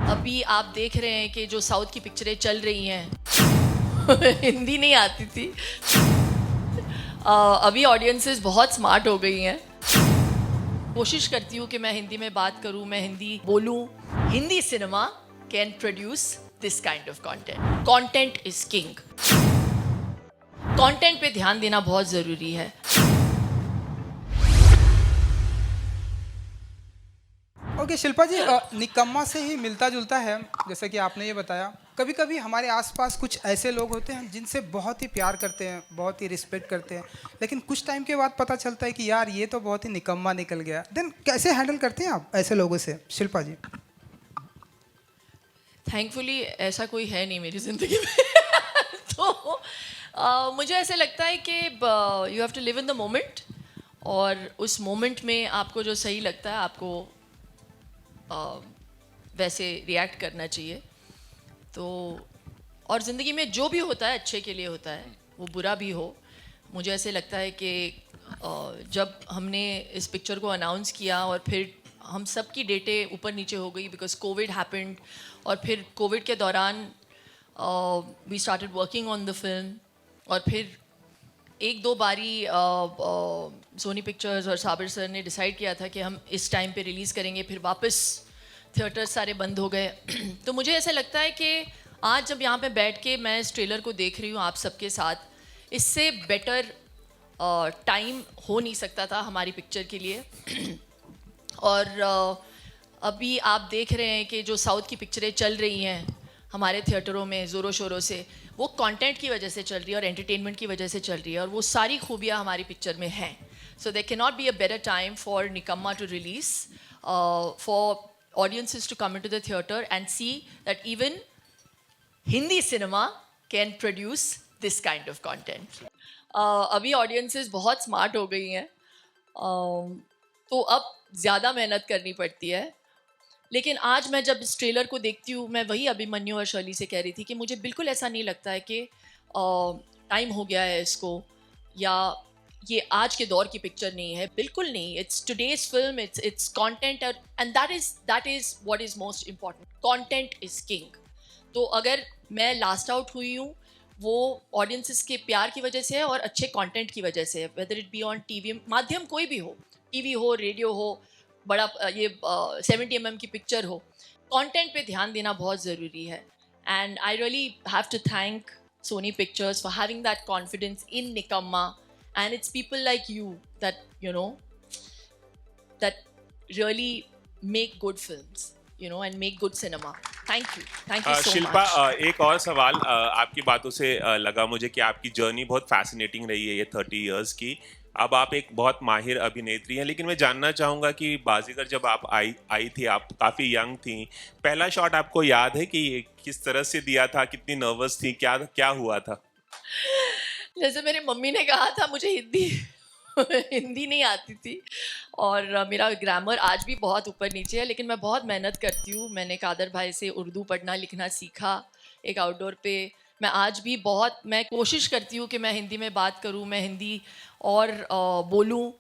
अभी आप देख रहे हैं कि जो साउथ की पिक्चरें चल रही हैं हिंदी नहीं आती थी। अभी ऑडियंसेस बहुत स्मार्ट हो गई हैं। कोशिश करती हूँ कि मैं हिंदी में बात करूँ, मैं हिंदी बोलूँ। Hindi cinema can produce this kind of content. Content is king. Content पे ध्यान देना बहुत ज़रूरी है। ओके शिल्पा जी, निकम्मा से ही मिलता जुलता है। जैसे कि आपने ये बताया, कभी कभी हमारे आसपास कुछ ऐसे लोग होते हैं जिनसे बहुत ही प्यार करते हैं, बहुत ही रिस्पेक्ट करते हैं, लेकिन कुछ टाइम के बाद पता चलता है कि यार ये तो बहुत ही निकम्मा निकल गया। देन कैसे हैंडल करते हैं आप ऐसे लोगों से, शिल्पा जी? थैंकफुली ऐसा कोई है नहीं मेरी ज़िंदगी में तो मुझे ऐसे लगता है कि you have to live in the moment, और उस मोमेंट में आपको जो सही लगता है आपको वैसे रिएक्ट करना चाहिए। तो और ज़िंदगी में जो भी होता है अच्छे के लिए होता है, वो बुरा भी हो। मुझे ऐसे लगता है कि जब हमने इस पिक्चर को अनाउंस किया और फिर हम सब की डेटें ऊपर नीचे हो गई बिकॉज कोविड हैपेंड, और फिर कोविड के दौरान we started working on the film, और फिर एक दो बारी सोनी पिक्चर्स और साबिर सर ने डिसाइड किया था कि हम इस टाइम पे रिलीज़ करेंगे, फिर वापस थिएटर्स सारे बंद हो गए तो मुझे ऐसा लगता है कि आज जब यहाँ पे बैठ के मैं इस ट्रेलर को देख रही हूँ आप सबके साथ, इससे बेटर टाइम हो नहीं सकता था हमारी पिक्चर के लिए और अभी आप देख रहे हैं कि जो साउथ की पिक्चरें चल रही हैं हमारे थिएटरों में ज़ोरों शोरों से, वो कंटेंट की वजह से चल रही है और एंटरटेनमेंट की वजह से चल रही है, और वो सारी खूबियाँ हमारी पिक्चर में हैं। So there can not be a better time for Nikamma to release, for audiences to come into the theater and see that even Hindi cinema can produce this kind of content. अभी audiences बहुत smart हो गई हैं, तो अब ज़्यादा मेहनत करनी पड़ती है। लेकिन आज मैं जब इस ट्रेलर को देखती हूँ, मैं वही अभिमन्यु और शर्ली से कह रही थी कि मुझे बिल्कुल ऐसा नहीं लगता है कि टाइम हो गया है इसको, या ये आज के दौर की पिक्चर नहीं है, बिल्कुल नहीं। It's today's film, it's content, and that is what is most important. Content is king. तो अगर मैं लास्ट आउट हुई हूँ, वो ऑडियंसेस के प्यार की वजह से है और अच्छे कंटेंट की वजह से है, whether it be on TV, माध्यम कोई भी हो, टीवी हो, रेडियो हो, बड़ा ये 70 mm की पिक्चर हो, कंटेंट पे ध्यान देना बहुत ज़रूरी है। And I really have to thank Sony Pictures for having that confidence in Nikamma, and it's people like you that that really make good films, and make good cinema. Thank you so Shilpa, much. एक और सवाल आपकी बातों से लगा मुझे कि आपकी जर्नी बहुत फैसिनेटिंग रही है ये 30 इयर्स की। अब आप एक बहुत माहिर अभिनेत्री हैं, लेकिन मैं जानना चाहूँगा कि बाजीगर जब आप आई थी, आप काफ़ी यंग थी। पहला शॉट आपको याद है कि ये किस तरह से दिया था, कितनी नर्वस थी, क्या क्या हुआ था? जैसे मेरी मम्मी ने कहा था, मुझे हिंदी हिंदी नहीं आती थी, और मेरा ग्रामर आज भी बहुत ऊपर नीचे है, लेकिन मैं बहुत मेहनत करती हूँ। मैंने कादर भाई से उर्दू पढ़ना लिखना सीखा एक आउटडोर पे। मैं आज भी मैं कोशिश करती हूँ कि मैं हिंदी में बात करूँ, मैं हिंदी और बोलूँ।